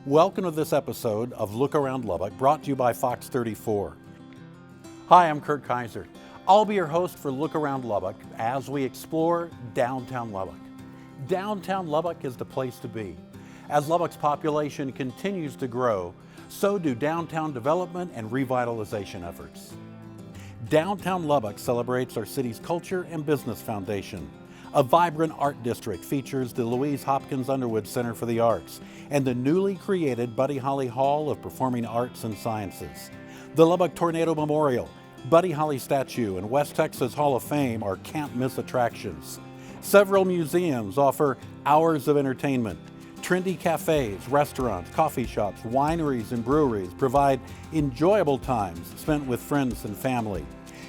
Welcome to this episode of Look Around Lubbock, brought to you by Fox 34. Hi, I'm Kurt Kaiser. I'll be your host for Look Around Lubbock as we explore downtown Lubbock. Downtown Lubbock is the place to be. As Lubbock's population continues to grow, so do downtown development and revitalization efforts. Downtown Lubbock celebrates our city's culture and business foundation. A vibrant art district features the Louise Hopkins Underwood Center for the Arts and the newly created Buddy Holly Hall of Performing Arts and Sciences. The Lubbock Tornado Memorial, Buddy Holly Statue, and West Texas Hall of Fame are can't-miss attractions. Several museums offer hours of entertainment. Trendy cafes, restaurants, coffee shops, wineries, and breweries provide enjoyable times spent with friends and family.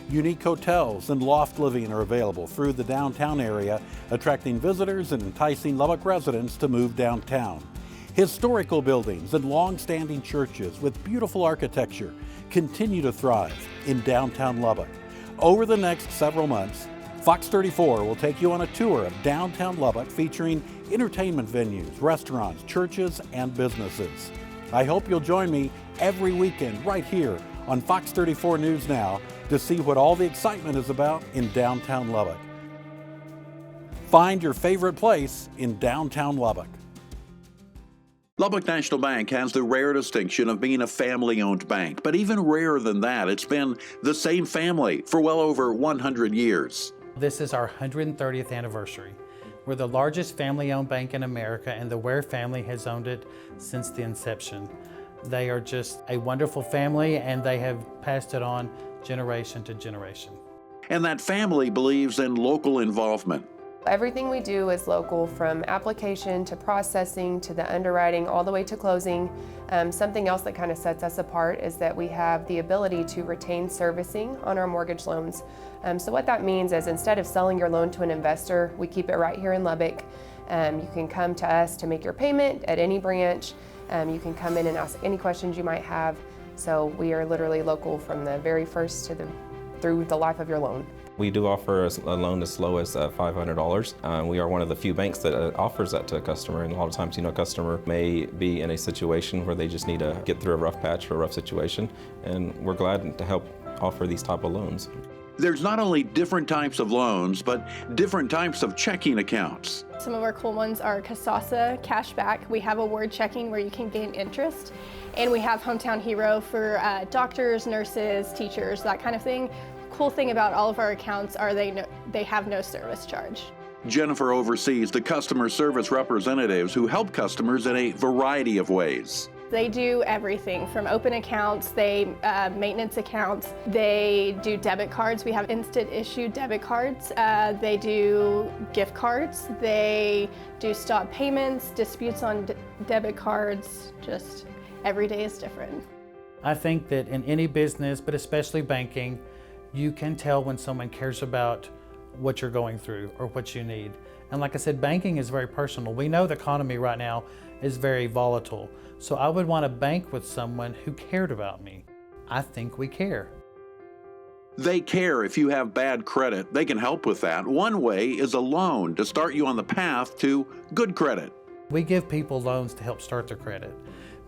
Unique hotels and loft living are available through the downtown area, attracting visitors and enticing Lubbock residents to move downtown. Historical buildings and long-standing churches with beautiful architecture continue to thrive in downtown Lubbock. Over the next several months, Fox 34 will take you on a tour of downtown Lubbock featuring entertainment venues, restaurants, churches, and businesses. I hope you'll join me every weekend right here on Fox 34 News Now to see what all the excitement is about in downtown Lubbock. Find your favorite place in downtown Lubbock. Lubbock National Bank has the rare distinction of being a family-owned bank, but even rarer than that, it's been the same family for well over 100 years. This is our 130th anniversary. We're the largest family-owned bank in America, and the Ware family has owned it since the inception. They are just a wonderful family, and they have passed it on generation to generation. And that family believes in local involvement. Everything we do is local, from application to processing to the underwriting all the way to closing. Something else that kind of sets us apart is that we have the ability to retain servicing on our mortgage loans. So what that means is instead of selling your loan to an investor, we keep it right here in Lubbock. You can come to us to make your payment at any branch. You can come in and ask any questions you might have. So we are literally local from the very first through the life of your loan. We do offer a loan as low as $500. We are one of the few banks that offers that to a customer, and a lot of times, a customer may be in a situation where they just need to get through a rough patch or a rough situation, and we're glad to help offer these type of loans. There's not only different types of loans, but different types of checking accounts. Some of our cool ones are Kasasa Cashback. We have award checking where you can gain interest. And we have Hometown Hero for doctors, nurses, teachers, that kind of thing. Cool thing about all of our accounts are they have no service charge. Jennifer oversees the customer service representatives who help customers in a variety of ways. They do everything from open accounts, maintenance accounts, they do debit cards. We have instant issue debit cards. They do gift cards. They do stop payments, disputes on debit cards. Just every day is different. I think that in any business, but especially banking, you can tell when someone cares about what you're going through or what you need. And like I said, banking is very personal. We know the economy right now is very volatile. So I would want to bank with someone who cared about me. I think we care. They care if you have bad credit. They can help with that. One way is a loan to start you on the path to good credit. We give people loans to help start their credit.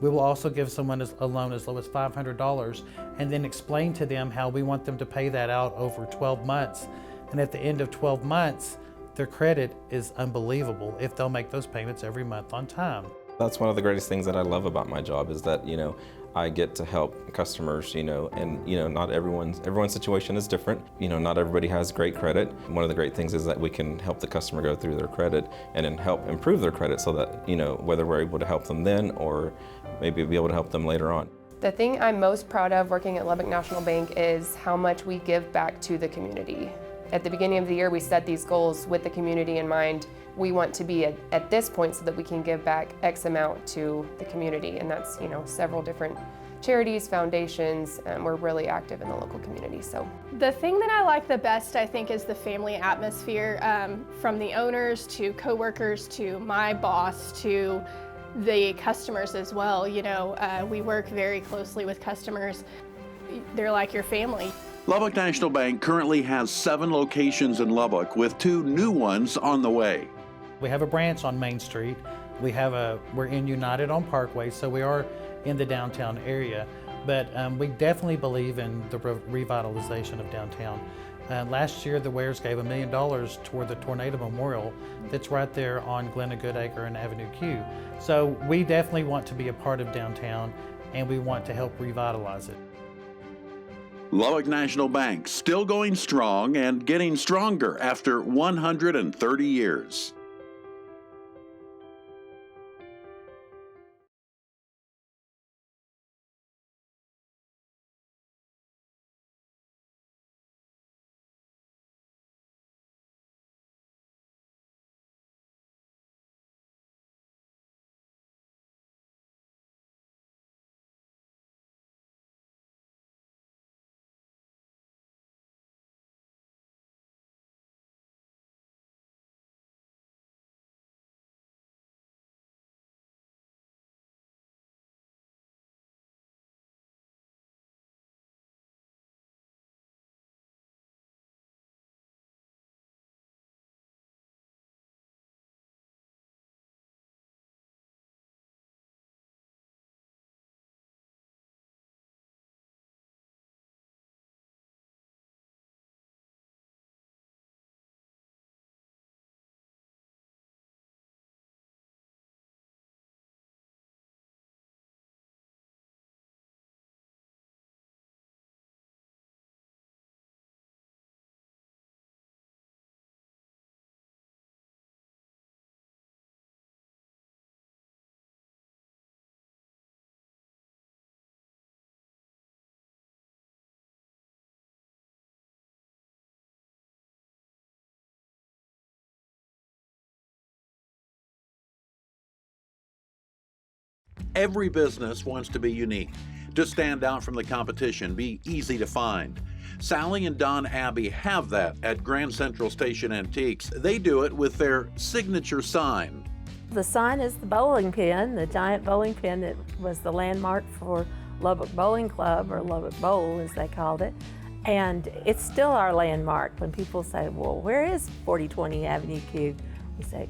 We will also give someone a loan as low as $500 and then explain to them how we want them to pay that out over 12 months. And at the end of 12 months, their credit is unbelievable if they'll make those payments every month on time. That's one of the greatest things that I love about my job is that, I get to help customers, and, not everyone's situation is different. Not everybody has great credit. One of the great things is that we can help the customer go through their credit and then help improve their credit so that, whether we're able to help them then or maybe be able to help them later on. The thing I'm most proud of working at Lubbock National Bank is how much we give back to the community. At the beginning of the year, we set these goals with the community in mind. We want to be at this point so that we can give back X amount to the community, and that's several different charities, foundations, and we're really active in the local community. So the thing that I like the best, I think, is the family atmosphere, from the owners to coworkers to my boss to the customers as well. We work very closely with customers. They're like your family. Lubbock National Bank currently has 7 locations in Lubbock with 2 new ones on the way. We have a branch on Main Street We're in United on Parkway, so we are in the downtown area, but we definitely believe in the revitalization of downtown. Last year, the Wares gave $1 million toward the Tornado Memorial that's right there on Glenna Goodacre and Avenue Q. So we definitely want to be a part of downtown, and we want to help revitalize it. Lubbock National Bank, still going strong and getting stronger after 130 years. Every business wants to be unique, to stand out from the competition, be easy to find. Sally and Don Abbey have that at Grand Central Station Antiques. They do it with their signature sign. The sign is the bowling pin, the giant bowling pin that was the landmark for Lubbock Bowling Club, or Lubbock Bowl as they called it. And it's still our landmark. When people say, well, where is 4020 Avenue Q? We say,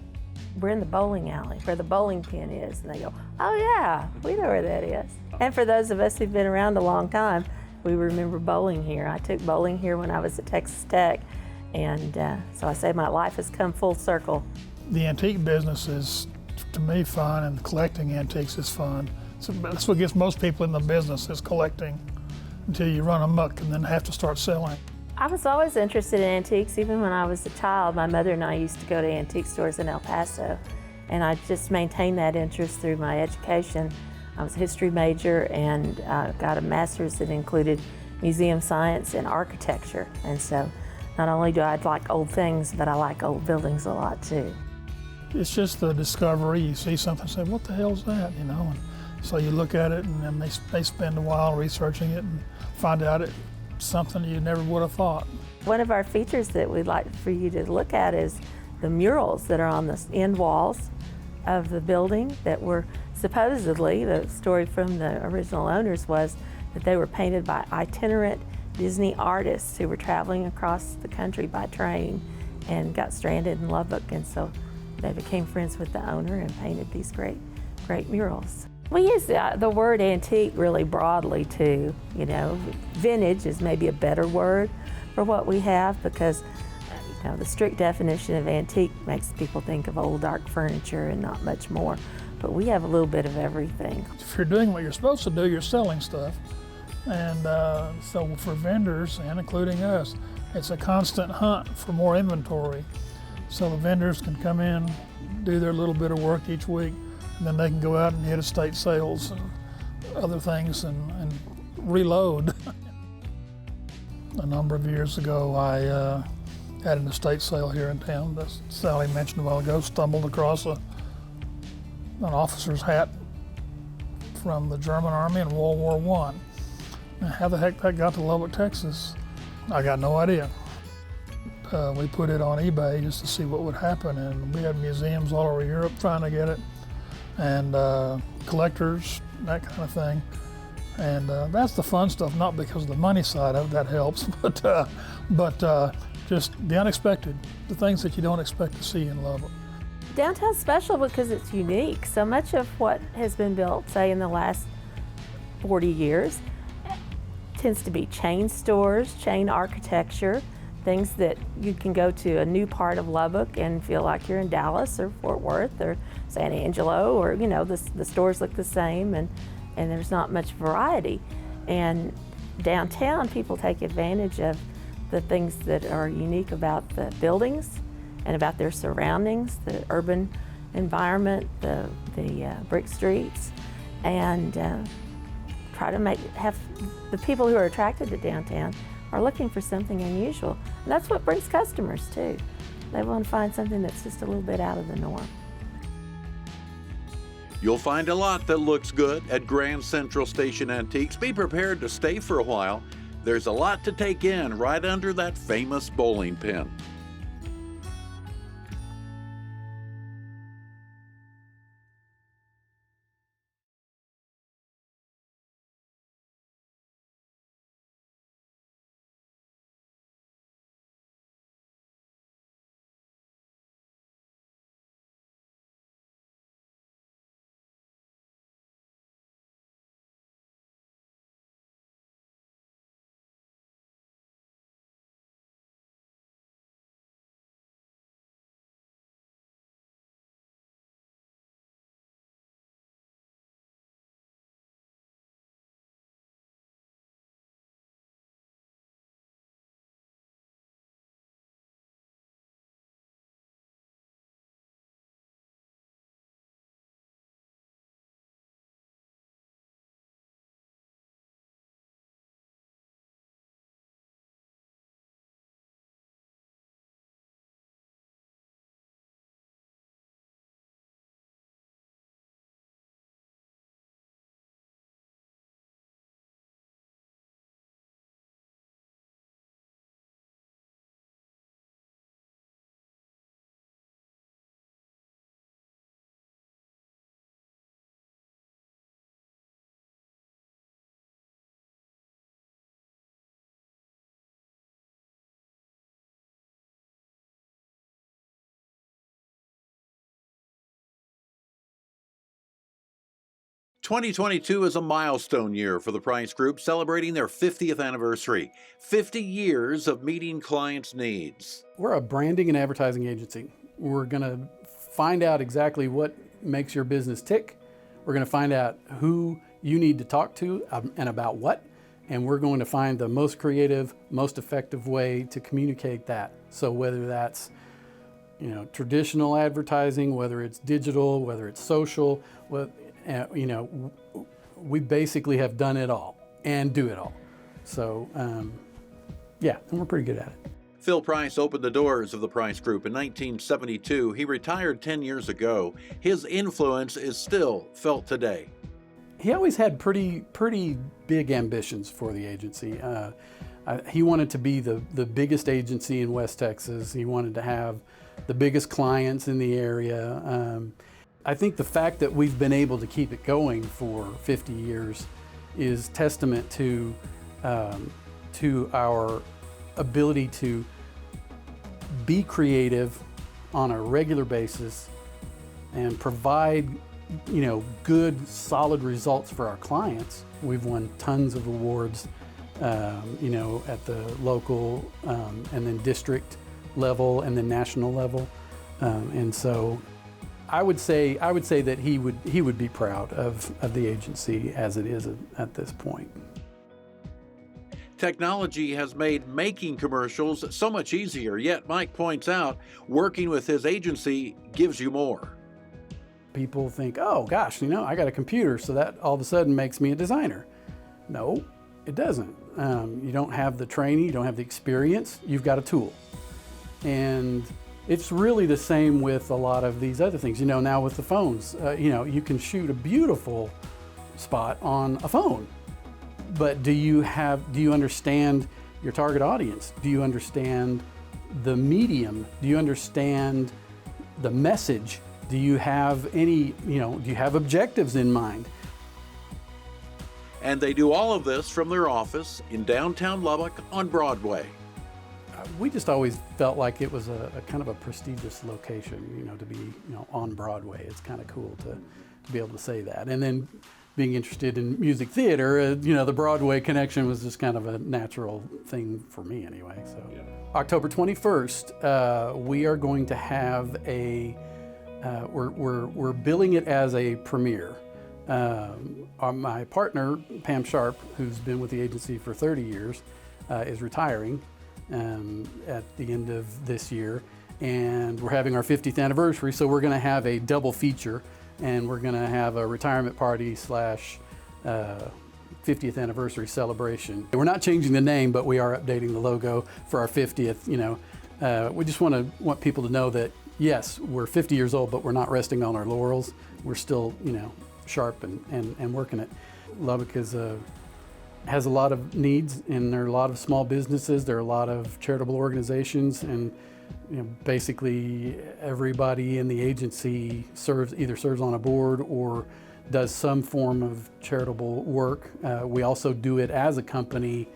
we're in the bowling alley where the bowling pin is. And they go, oh yeah, we know where that is. And for those of us who've been around a long time, we remember bowling here. I took bowling here when I was at Texas Tech. And so I say my life has come full circle. The antique business is, to me, fun, and collecting antiques is fun. So that's what gets most people in the business, is collecting, until you run amok and then have to start selling. I was always interested in antiques. Even when I was a child, my mother and I used to go to antique stores in El Paso, and I just maintained that interest through my education. I was a history major and got a master's that included museum science and architecture. And so not only do I like old things, but I like old buildings a lot too. It's just the discovery. You see something, say, what the hell's that, you know? And so you look at it, and then they spend a while researching it and find out it's something you never would have thought. One of our features that we'd like for you to look at is the murals that are on the end walls of the building that were supposedly, the story from the original owners was that they were painted by itinerant Disney artists who were traveling across the country by train and got stranded in Lubbock, and so they became friends with the owner and painted these great murals. We use the word antique really broadly too. You know, vintage is maybe a better word for what we have, because you know, the strict definition of antique makes people think of old dark furniture and not much more. But we have a little bit of everything. If you're doing what you're supposed to do, you're selling stuff. And so for vendors, and including us, it's a constant hunt for more inventory. So the vendors can come in, do their little bit of work each week, and then they can go out and hit estate sales and other things and reload. A number of years ago, I had an estate sale here in town, as Sally mentioned a while ago. Stumbled across an officer's hat from the German Army in World War I. Now, how the heck that got to Lubbock, Texas, I got no idea. We put it on eBay just to see what would happen, and we had museums all over Europe trying to get it, and collectors, that kind of thing. And that's the fun stuff, not because of the money side of it, that helps, but just the unexpected, the things that you don't expect to see in Lubbock. Downtown's special because it's unique. So much of what has been built, say in the last 40 years, tends to be chain stores, chain architecture, things that you can go to a new part of Lubbock and feel like you're in Dallas or Fort Worth or San Angelo, or the stores look the same and there's not much variety. And downtown, people take advantage of the things that are unique about the buildings and about their surroundings, the urban environment, the brick streets, and try to have the people who are attracted to downtown are looking for something unusual. And that's what brings customers too. They want to find something that's just a little bit out of the norm. You'll find a lot that looks good at Grand Central Station Antiques. Be prepared to stay for a while. There's a lot to take in right under that famous bowling pin. "2022 is a milestone year for the Price Group, celebrating their 50th anniversary. 50 years of meeting clients' needs. We're a branding and advertising agency. We're going to find out exactly what makes your business tick. We're going to find out who you need to talk to and about what. And we're going to find the most creative, most effective way to communicate that. So whether that's traditional advertising, whether it's digital, whether it's social, we basically have done it all and do it all. So, yeah, and we're pretty good at it. Phil Price opened the doors of the Price Group in 1972. He retired 10 years ago. His influence is still felt today. He always had pretty big ambitions for the agency. He wanted to be the biggest agency in West Texas. He wanted to have the biggest clients in the area. I think the fact that we've been able to keep it going for 50 years is testament to our ability to be creative on a regular basis and provide good, solid results for our clients. We've won tons of awards, at the local and then district level and then national level, and so I would say that he would be proud of the agency as it is at this point. Technology has made making commercials so much easier, yet Mike points out working with his agency gives you more. People think, oh gosh, I got a computer, so that all of a sudden makes me a designer. No, it doesn't. You don't have the training, you don't have the experience, you've got a tool. And it's really the same with a lot of these other things. Now with the phones, you can shoot a beautiful spot on a phone. But do you understand your target audience? Do you understand the medium? Do you understand the message? Do you have do you have objectives in mind? And they do all of this from their office in downtown Lubbock on Broadway. We just always felt like it was a kind of a prestigious location, to be, on Broadway. It's kind of cool to be able to say that. And then being interested in music theater, the Broadway connection was just kind of a natural thing for me anyway. So October 21st, we are going to have we're billing it as a premiere. My partner, Pam Sharp, who's been with the agency for 30 years, is retiring at the end of this year, and we're having our 50th anniversary, so we're going to have a double feature, and we're going to have a retirement party slash 50th anniversary celebration. We're not changing the name, but we are updating the logo for our 50th. We just want people to know that yes, we're 50 years old, but we're not resting on our laurels. We're still sharp and working it. Lubbock has a lot of needs, and there are a lot of small businesses, there are a lot of charitable organizations, and basically everybody in the agency either serves on a board or does some form of charitable work. We also do it as a company.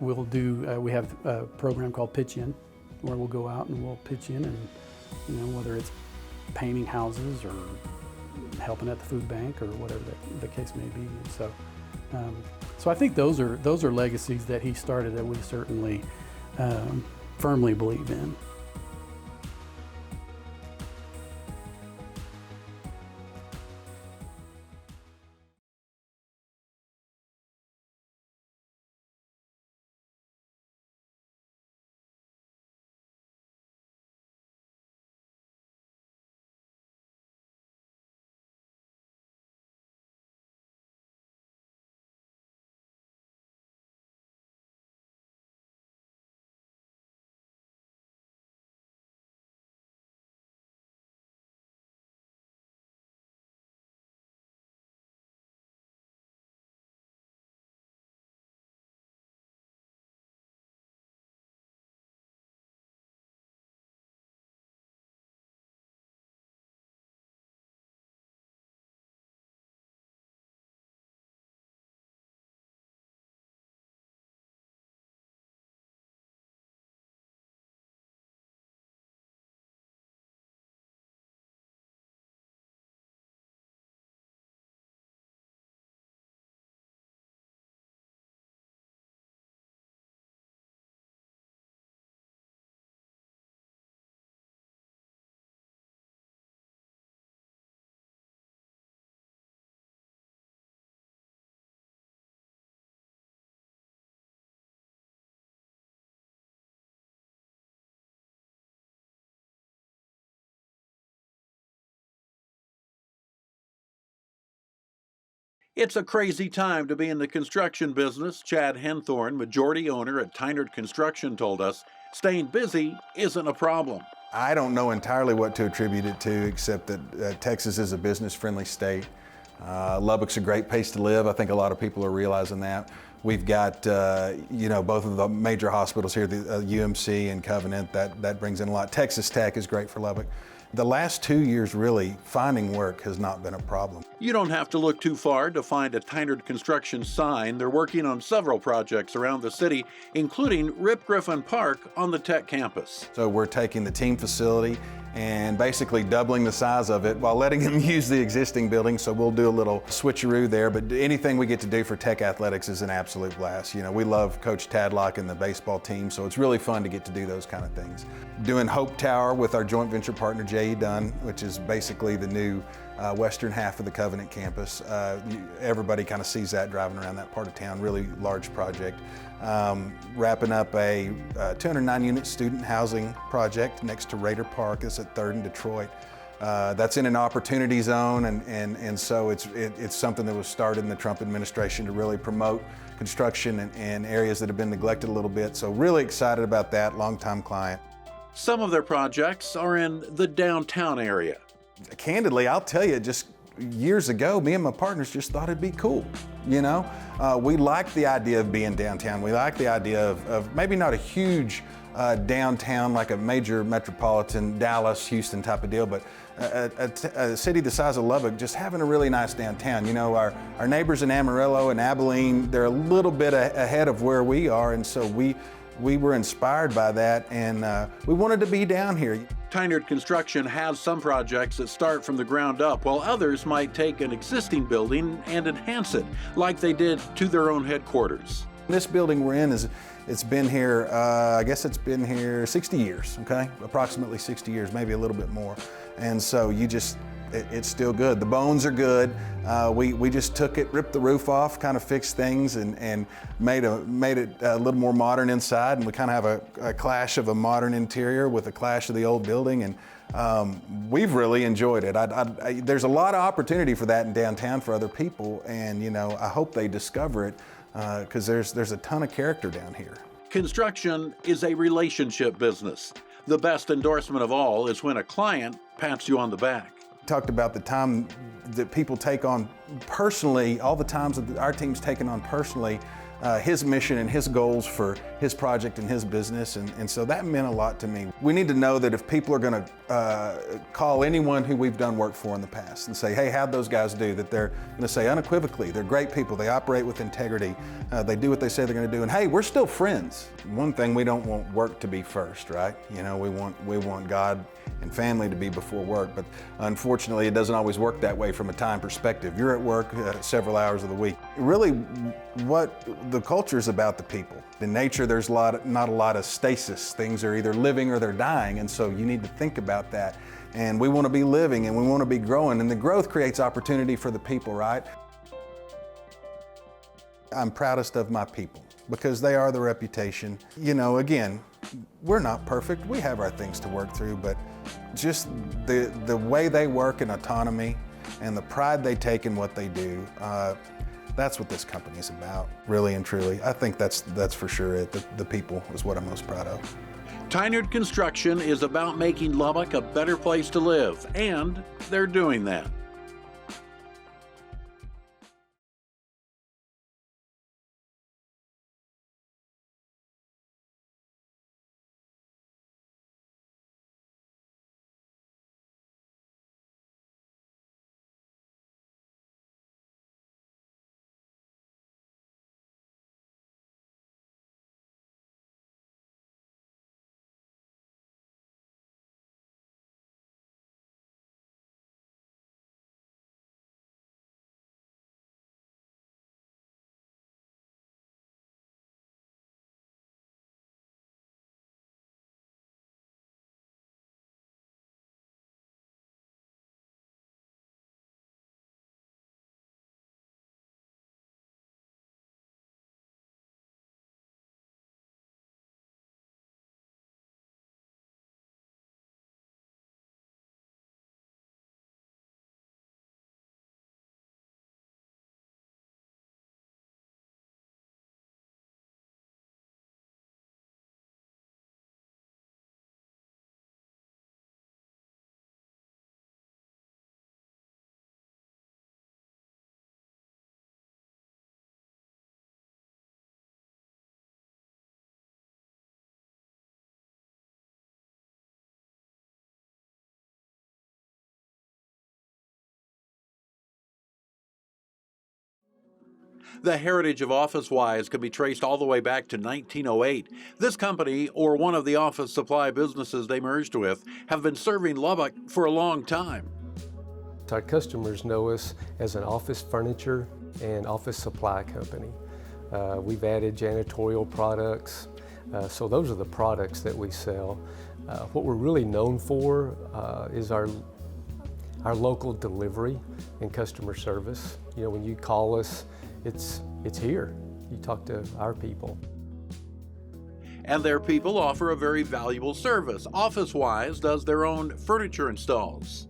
We have a program called Pitch In, where we'll go out and we'll pitch in, and whether it's painting houses or helping at the food bank or whatever the case may be. So I think those are legacies that he started that we certainly firmly believe in. It's a crazy time to be in the construction business. Chad Henthorn, majority owner at Tynard Construction, told us staying busy isn't a problem. I don't know entirely what to attribute it to, except that Texas is a business-friendly state. Lubbock's a great place to live. I think a lot of people are realizing that. We've got, both of the major hospitals here, the UMC and Covenant, that brings in a lot. Texas Tech is great for Lubbock. The last 2 years, really, finding work has not been a problem. You don't have to look too far to find a Tynard Construction sign. They're working on several projects around the city, including Rip Griffin Park on the Tech campus. So we're taking the team facility and basically doubling the size of it while letting them use the existing building. So we'll do a little switcheroo there, but anything we get to do for Tech athletics is an absolute blast. We love Coach Tadlock and the baseball team, so it's really fun to get to do those kind of things. Doing Hope Tower with our joint venture partner, J.E. Dunn, which is basically the new western half of the Covenant campus. Everybody kind of sees that driving around that part of town, really large project. Wrapping up a 209-unit student housing project next to Raider Park. It's at 3rd and Detroit. That's in an opportunity zone, and so it's something that was started in the Trump administration to really promote construction in areas that have been neglected a little bit. So really excited about that, longtime client. Some of their projects are in the downtown area. Candidly, I'll tell you, just years ago, me and my partners just thought it'd be cool. We like the idea of being downtown. We like the idea of maybe not a huge downtown like a major metropolitan Dallas, Houston type of deal, but a city the size of Lubbock just having a really nice downtown. Our neighbors in Amarillo and Abilene, they're a little bit ahead of where we are, and so we we were inspired by that, and we wanted to be down here. Tynard Construction has some projects that start from the ground up, while others might take an existing building and enhance it, like they did to their own headquarters. This building we're in it's been here, I guess it's been here 60 years, okay? Approximately 60 years, maybe a little bit more. And so it's still good. The bones are good. We just took it, ripped the roof off, kind of fixed things, and made it a little more modern inside. And we kind of have a clash of a modern interior with a clash of the old building. And we've really enjoyed it. There's a lot of opportunity for that in downtown for other people. And I hope they discover it because there's a ton of character down here. Construction is a relationship business. The best endorsement of all is when a client pats you on the back. Talked about the time that people take on personally, all the times that our team's taken on personally, his mission and his goals for his project and his business, and so that meant a lot to me. We need to know that if people are going to call anyone who we've done work for in the past and say, hey, how'd those guys do, that they're going to say unequivocally, they're great people, they operate with integrity, they do what they say they're going to do, and hey, we're still friends. One thing, we don't want work to be first, right? We want God and family to be before work, but unfortunately it doesn't always work that way from a time perspective. You're at work several hours of the week. Really, what the culture is about the people. In nature, there's not a lot of stasis. Things are either living or they're dying, and so you need to think about that. And we want to be living and we want to be growing, and the growth creates opportunity for the people, right? I'm proudest of my people because they are the reputation. Again, we're not perfect. We have our things to work through, but just the way they work in autonomy and the pride they take in what they do, that's what this company is about, really and truly. I think that's for sure it. The people is what I'm most proud of. Tynard Construction is about making Lubbock a better place to live, and they're doing that. The heritage of Officewise can be traced all the way back to 1908. This company, or one of the office supply businesses they merged with, have been serving Lubbock for a long time. Our customers know us as an office furniture and office supply company. We've added janitorial products, so those are the products that we sell. What we're really known for is our local delivery and customer service. When you call us, it's here. You talk to our people. And their people offer a very valuable service. Officewise does their own furniture installs.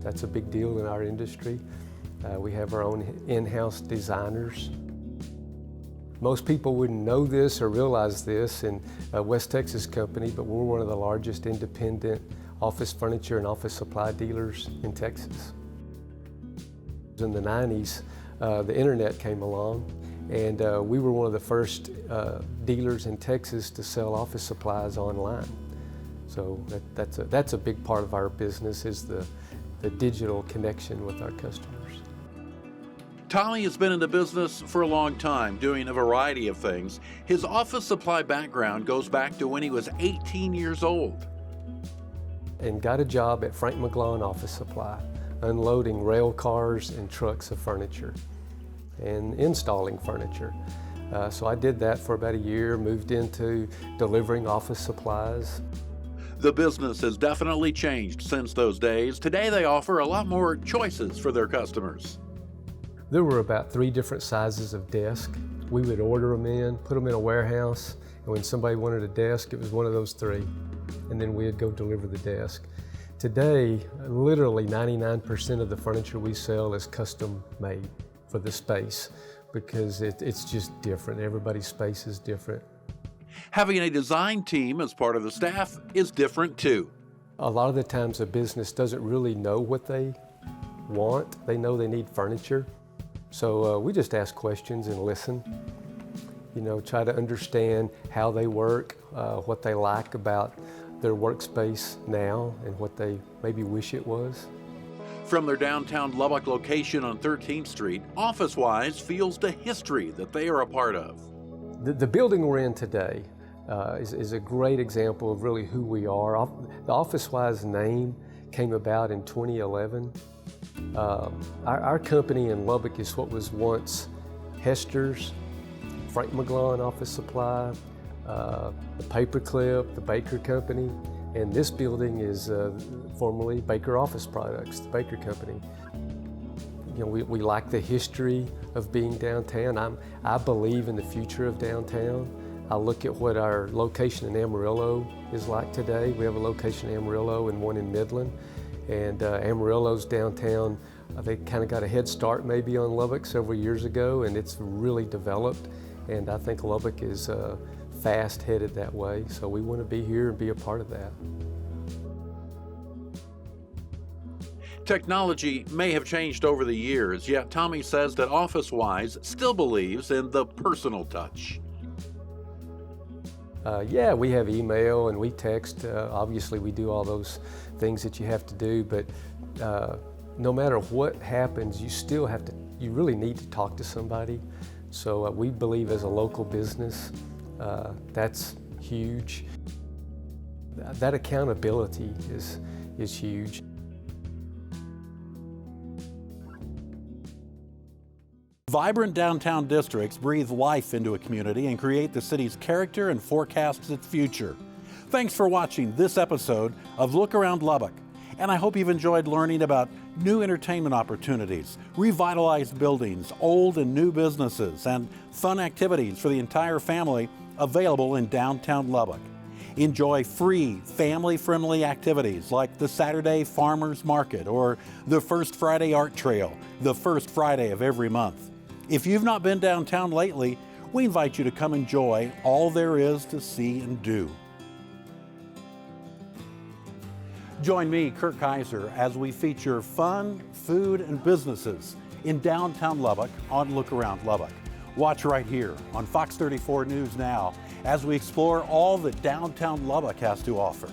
That's a big deal in our industry. We have our own in-house designers. Most people wouldn't know this or realize this in a West Texas company, but we're one of the largest independent office furniture and office supply dealers in Texas. In the 90s, the internet came along, and we were one of the first dealers in Texas to sell office supplies online. So that's a big part of our business, is the digital connection with our customers. Tommy has been in the business for a long time, doing a variety of things. His office supply background goes back to when he was 18 years old. And got a job at Frank McGlone Office Supply, unloading rail cars and trucks of furniture and installing furniture. So I did that for about a year, moved into delivering office supplies. The business has definitely changed since those days. Today they offer a lot more choices for their customers. There were about 3 different sizes of desk. We would order them in, put them in a warehouse, and when somebody wanted a desk, it was one of those 3. And then we'd go deliver the desk. Today, literally 99% of the furniture we sell is custom made for the space because it's just different. Everybody's space is different. Having a design team as part of the staff is different too. A lot of the times a business doesn't really know what they want. They know they need furniture. So we just ask questions and listen. You know, try to understand how they work, what they like about their workspace now and what they maybe wish it was. From their downtown Lubbock location on 13th Street, Officewise feels the history that they are a part of. The building we're in today is a great example of really who we are. The Officewise name came about in 2011. Our company in Lubbock is what was once Hester's, Frank McGlone Office Supply, the Paperclip, the Baker Company, and this building is formerly Baker Office Products, the Baker Company. You know, we like the history of being downtown. I believe in the future of downtown. I look at what our location in Amarillo is like today. We have a location in Amarillo and one in Midland. And Amarillo's downtown, they kind of got a head start maybe on Lubbock several years ago, and it's really developed. And I think Lubbock is fast headed that way. So we want to be here and be a part of that. Technology may have changed over the years, yet Tommy says that Officewise still believes in the personal touch. Yeah, we have email and we text. Obviously, we do all those things that you have to do, but no matter what happens, you really need to talk to somebody. So we believe as a local business, that's huge. That accountability is huge. Vibrant downtown districts breathe life into a community and create the city's character and forecast its future. Thanks for watching this episode of Look Around Lubbock, and I hope you've enjoyed learning about new entertainment opportunities, revitalized buildings, old and new businesses, and fun activities for the entire family available in downtown Lubbock. Enjoy free, family-friendly activities like the Saturday Farmers Market or the First Friday Art Trail, the first Friday of every month. If you've not been downtown lately, we invite you to come enjoy all there is to see and do. Join me, Kurt Kaiser, as we feature fun, food, and businesses in downtown Lubbock on Look Around Lubbock. Watch right here on Fox 34 News Now as we explore all that downtown Lubbock has to offer.